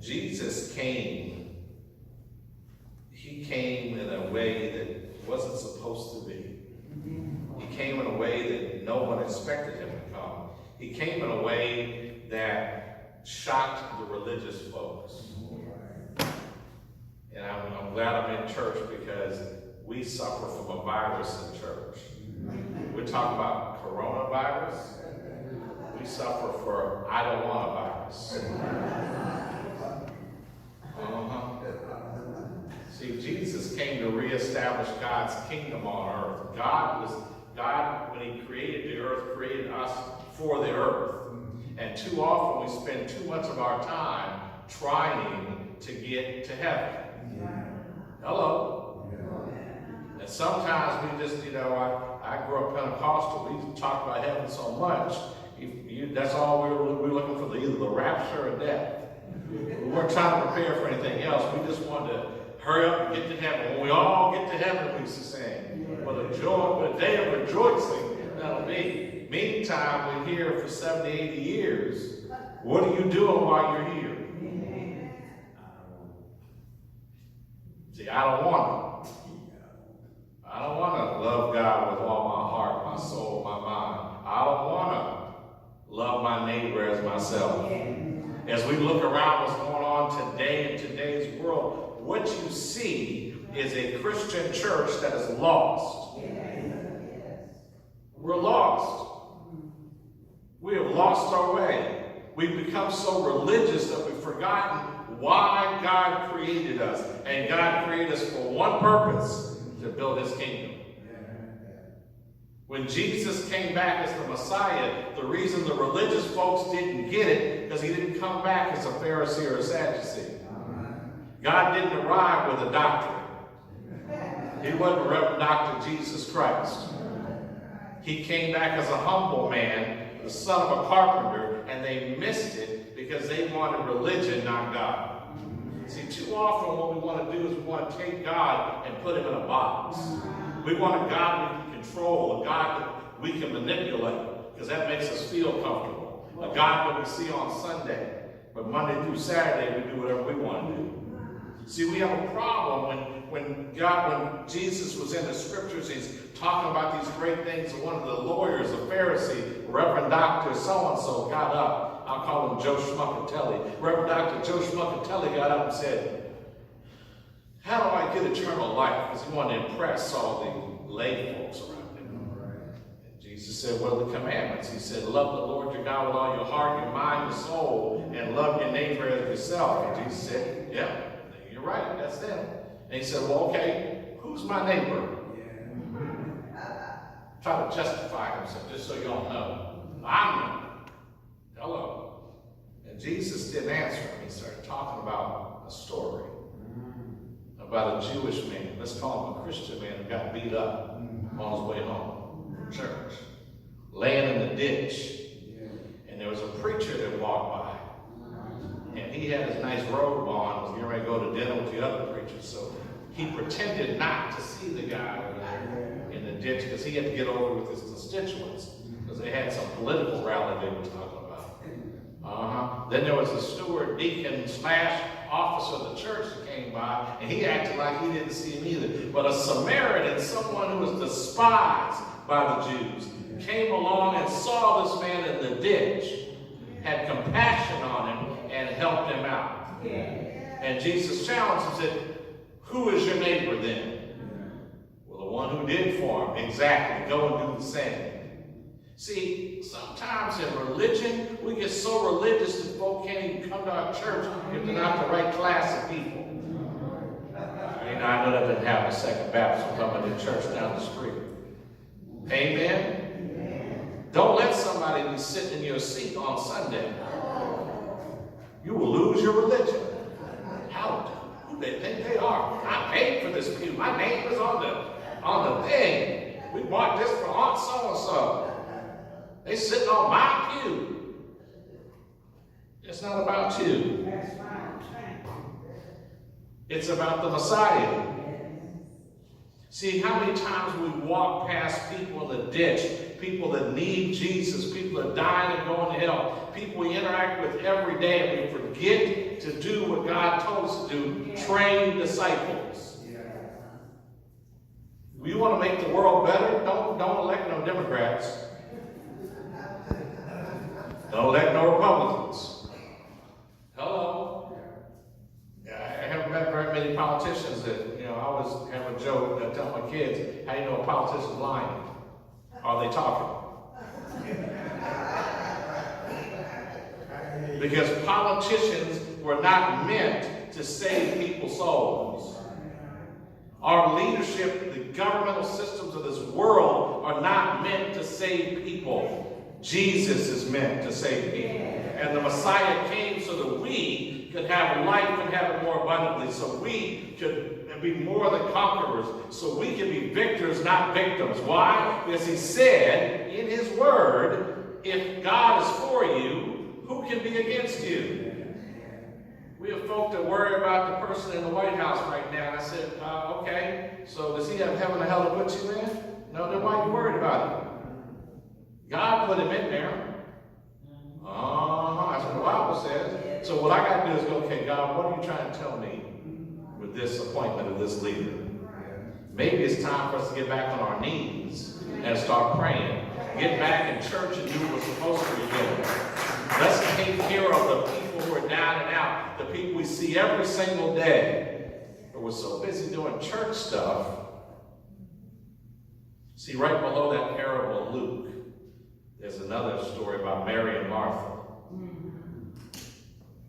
Jesus came, he came in a way that wasn't supposed to be. He came in a way that no one expected him to come. He came in a way that shocked the religious folks. And I'm glad I'm in church because we suffer from a virus in church. We're talking about coronavirus. We suffer for idontwanna virus. See, Jesus came to reestablish God's kingdom on earth. God, when he created the earth, created us for the earth. And too often we spend too much of our time trying to get to heaven. Hello. And sometimes we just, I grew up Pentecostal. We talk about heaven so much. That's all we're looking for, either the rapture or death. We weren't trying to prepare for anything else. We just wanted to hurry up and get to heaven. When we all get to heaven, we used to say, what a day of rejoicing that'll be. Meantime, we're here for 70, 80 years. What are you doing while you're here? See, I don't want to love God with all my heart, my soul, my mind. I don't want to love my neighbor as myself. As we look around what's going on today in today's world, what you see is a Christian church that is lost. We're lost. We have lost our way. We've become so religious that we've forgotten why God created us. And God created us for one purpose, to build his kingdom. When Jesus came back as the Messiah, the reason the religious folks didn't get it, because he didn't come back as a Pharisee or a Sadducee. God didn't arrive with a doctrine. He wasn't Reverend Dr. Jesus Christ. He came back as a humble man, the son of a carpenter, and they missed it because they wanted religion, not God. See, too often what we want to do is we want to take God and put him in a box. We want a God we can control, a God that we can manipulate, because that makes us feel comfortable. A God that we see on Sunday, but Monday through Saturday we do whatever we want to do. See, we have a problem when Jesus was in the scriptures, he's talking about these great things, and one of the lawyers, a Pharisee, Reverend Dr. So-and-so got up. I'll call him Joe Schmuckatelli. Reverend Dr. Joe Schmuckatelli got up and said, how do I get eternal life? Because he wanted to impress all the lay folks around him. And Jesus said, what are the commandments? He said, love the Lord your God with all your heart, your mind, your soul, and love your neighbor as yourself. And Jesus said, yeah, you're right, that's them. And he said, well, okay, who's my neighbor? Try to justify himself, just so you don't know. I'm not. Hello. And Jesus didn't answer him. He started talking about a story about a Jewish man, let's call him a Christian man, who got beat up on his way home from church, laying in the ditch. And there was a preacher that walked by. And he had his nice robe on, was getting ready to go to dinner with the other preachers. So he pretended not to see the guy over there in the ditch because he had to get over with his constituents because they had some political rally they were talking about. Then there was a steward, deacon / officer of the church that came by, and he acted like he didn't see him either. But a Samaritan, someone who was despised by the Jews, came along and saw this man in the ditch, had compassion on him, and helped him out. And Jesus challenged him and said, who is your neighbor then? Well, the one who did for him. Exactly. Go and do the same. See, sometimes in religion, we get so religious that folk can't even come to our church if they're not the right class of people. I know that didn't happen. Second Baptist coming to church down the street. Amen? Don't let somebody be sitting in your seat on Sunday. You will lose your religion. How do they think they are? I paid for this pew. My name is on the thing. We bought this for Aunt so-and-so. They sitting on my pew. It's not about you. It's about the Messiah. See, how many times we walk past people in the ditch, people that need Jesus, people that are dying and going to hell, people we interact with every day, and we forget to do what God told us to do, train disciples. You want to make the world better? Don't elect no Democrats. Don't elect no Republicans. Hello. I haven't met very many politicians that, I always have a joke that I tell my kids, how do you know a politician's lying? Are they talking? Because politicians were not meant to save people's souls. Our leadership, the governmental systems of this world are not meant to save people. Jesus is meant to save people. And the Messiah came so that we could have life and have it more abundantly, so we could be more than conquerors, so we can be victors, not victims. Why? Because he said in his word, if God is for you, who can be against you? We have folk that worry about the person in the White House right now. And I said, okay, so does he have heaven or hell to put you in? No, then why are you worried about it? God put him in there. That's what the Bible says. So what I got to do is go, okay, God, what are you trying to tell me with this appointment of this leader? Maybe it's time for us to get back on our knees and start praying. Get back in church and do what we're supposed to be doing. Let's take care of the people who are down and out, the people we see every single day. But we're so busy doing church stuff. See, right below that parable of Luke, there's another story about Mary and Martha.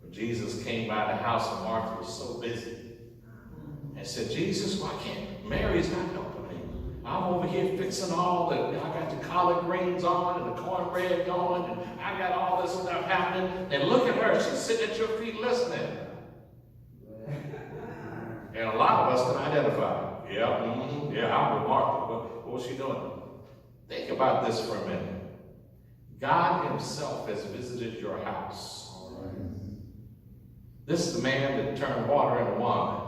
When Jesus came by the house and Martha was so busy and said, Jesus, why can't Mary's not helping me? I'm over here fixing I got the collard greens on and the cornbread going, and I got all this stuff happening. And look at her, she's sitting at your feet listening. And a lot of us can identify. Yeah, I'm with Martha. What was she doing? Think about this for a minute. God himself has visited your house. This is the man that turned water into wine.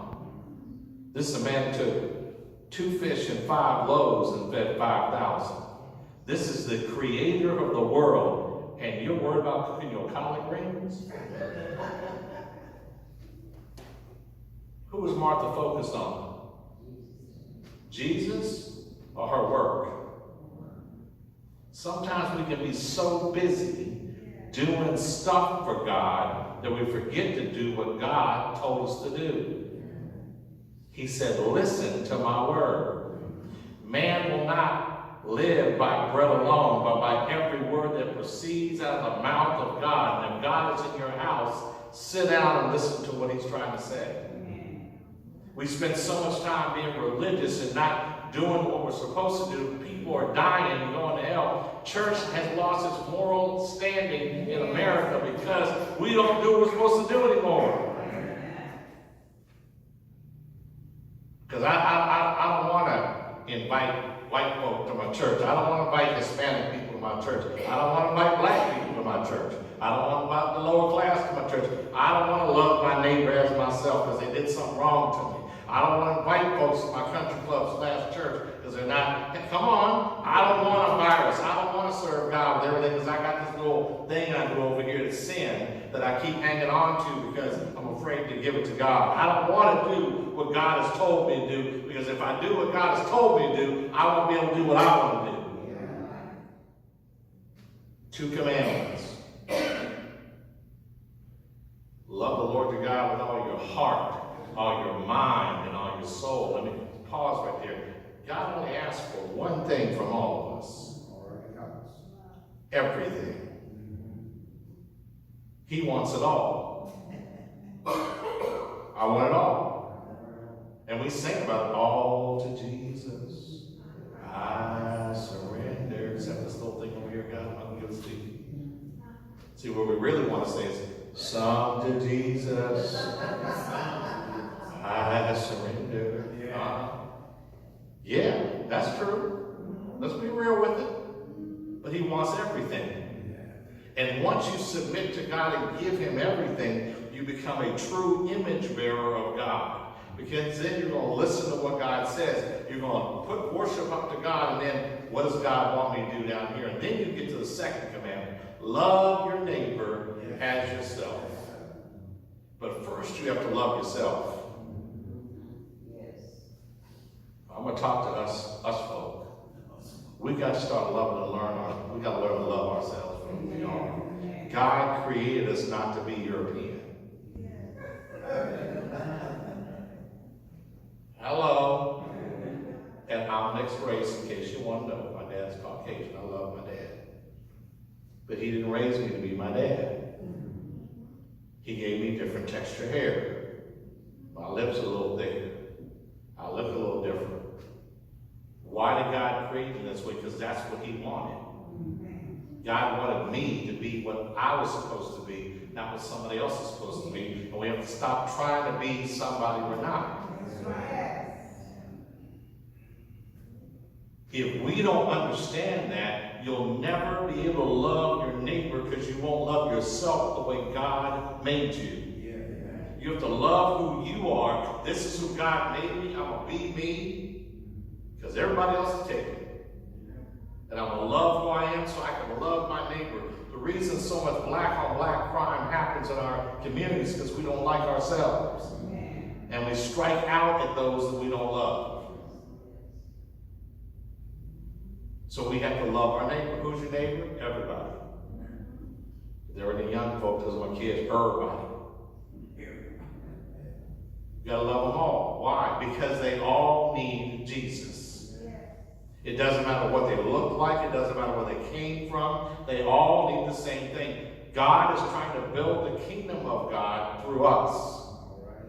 This is the man that took 2 fish and 5 loaves and fed 5,000. This is the creator of the world, and you're worried about cooking your collard greens? Who was Martha focused on? Jesus or her work? Sometimes we can be so busy doing stuff for God that we forget to do what God told us to do. He said, listen to my word. Man will not live by bread alone, but by every word that proceeds out of the mouth of God. And if God is in your house, sit down and listen to what he's trying to say. We spend so much time being religious and not doing what we're supposed to do. People are dying and going to hell. Church has lost its moral standing in America because we don't do what we're supposed to do anymore. Because I don't want to invite white folk to my church. I don't want to invite Hispanic people to my church. I don't want to invite black people to my church. I don't want to invite the lower class to my church. I don't want to love my neighbor as myself because they did something wrong to me. I don't want to invite folks to my country club / church because they're not, come on, I don't want a virus. I don't want to serve God with everything because I got this little thing I do over here to sin that I keep hanging on to because I'm afraid to give it to God. I don't want to do what God has told me to do because if I do what God has told me to do, I won't be able to do what I want to do. 2 commandments. Love the Lord your God with all your heart, all your mind, and all your soul. Let me pause right there. God only asks for one thing from all of us. Everything. He wants it all. I want it all. And we sing about it all to Jesus. I surrender. Except this little thing over here, God, I'm going to give it to you. See, what we really want to say is, some to Jesus. I surrender. Yeah, that's true. Let's be real with it. But he wants everything. And once you submit to God and give him everything, you become a true image bearer of God. Because then you're going to listen to what God says. You're going to put worship up to God, and then what does God want me to do down here? And then you get to the second commandment. Love your neighbor as yourself. But first you have to love yourself. I'm going to talk to us folk. We got to start loving and learn. We got to learn to love ourselves for who we are. God created us not to be European. Hello. And I'm mixed race, in case you want to know. My dad's Caucasian. I love my dad. But he didn't raise me to be my dad. He gave me different texture hair. My lips are a little thicker. I look a little different. Why did God create me this way? Because that's what he wanted. God wanted me to be what I was supposed to be, not what somebody else is supposed to be. And we have to stop trying to be somebody we're not. If we don't understand that, you'll never be able to love your neighbor because you won't love yourself the way God made you. You have to love who you are. This is who God made me. I'm going to be me because everybody else is taken. And I'm going to love who I am so I can love my neighbor. The reason so much black on black crime happens in our communities is because we don't like ourselves. And we strike out at those that we don't love. So we have to love our neighbor. Who's your neighbor? Everybody. If there are any young folks, those are my kids, everybody. You gotta love them all. Why? Because they all need Jesus. It doesn't matter what they look like. It doesn't matter where they came from. They all need the same thing. God is trying to build the kingdom of God through us,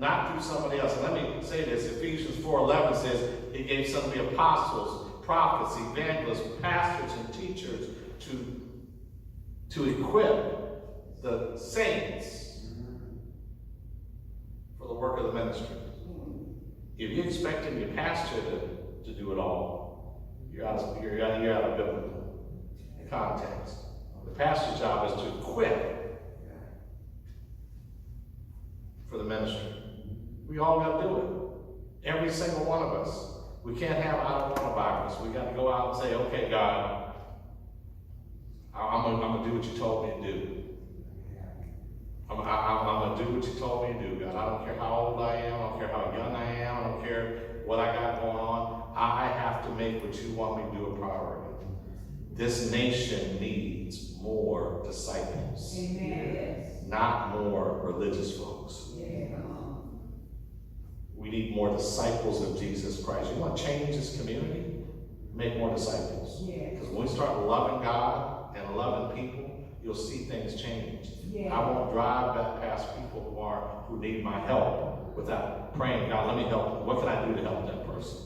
not through somebody else. And let me say this. Ephesians 4:11 says he gave some of the apostles, prophets, evangelists, pastors, and teachers to equip the saints for the work of the ministry. If you're expecting your pastor to do it all, you're out of biblical context. The pastor's job is to equip for the ministry. We all got to do it. Every single one of us. We can't have I-don't-wanna-virus. We got to go out and say, okay, God, I'm going to do what you told me to do. I'm going to do what you told me to do, God. I don't care how old I am. I don't care how young I am. I don't care what I got going on. I have to make what you want me to do a priority. This nation needs more disciples. Amen. Not more religious folks. Yeah. We need more disciples of Jesus Christ. You want to change this community? Make more disciples. Because when we start loving God and loving people, you'll see things change. I won't drive back past people who need my help without praying, God, let me help them. What can I do to help that person?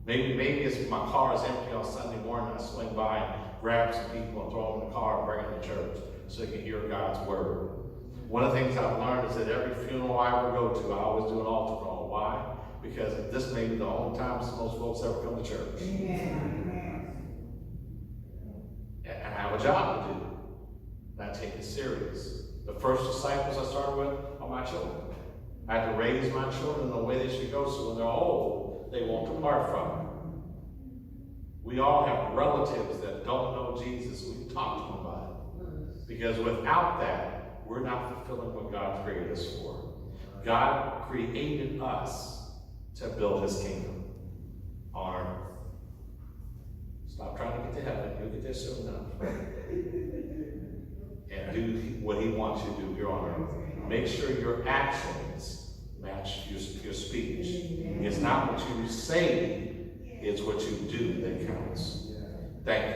Maybe it's my car is empty on Sunday morning, I swing by and grab some people and throw them in the car and bring them to church so they can hear God's word. One of the things I've learned is that every funeral I ever go to, I always do an altar call. Why? Because this may be the only time most folks ever come to church. Amen. And I have a job to do. And I take it serious. The first disciples I started with are my children. I have to raise my children the way they should go so when they're old, they won't depart from it. We all have relatives that don't know Jesus. We can talk to them about it. Because without that, we're not fulfilling what God created us for. God created us to build his kingdom on earth. Stop trying to get to heaven. You'll get there soon enough. And do what he wants you to do here on earth. Make sure your actions match your speech. It's not what you say, it's what you do that counts. Thank you.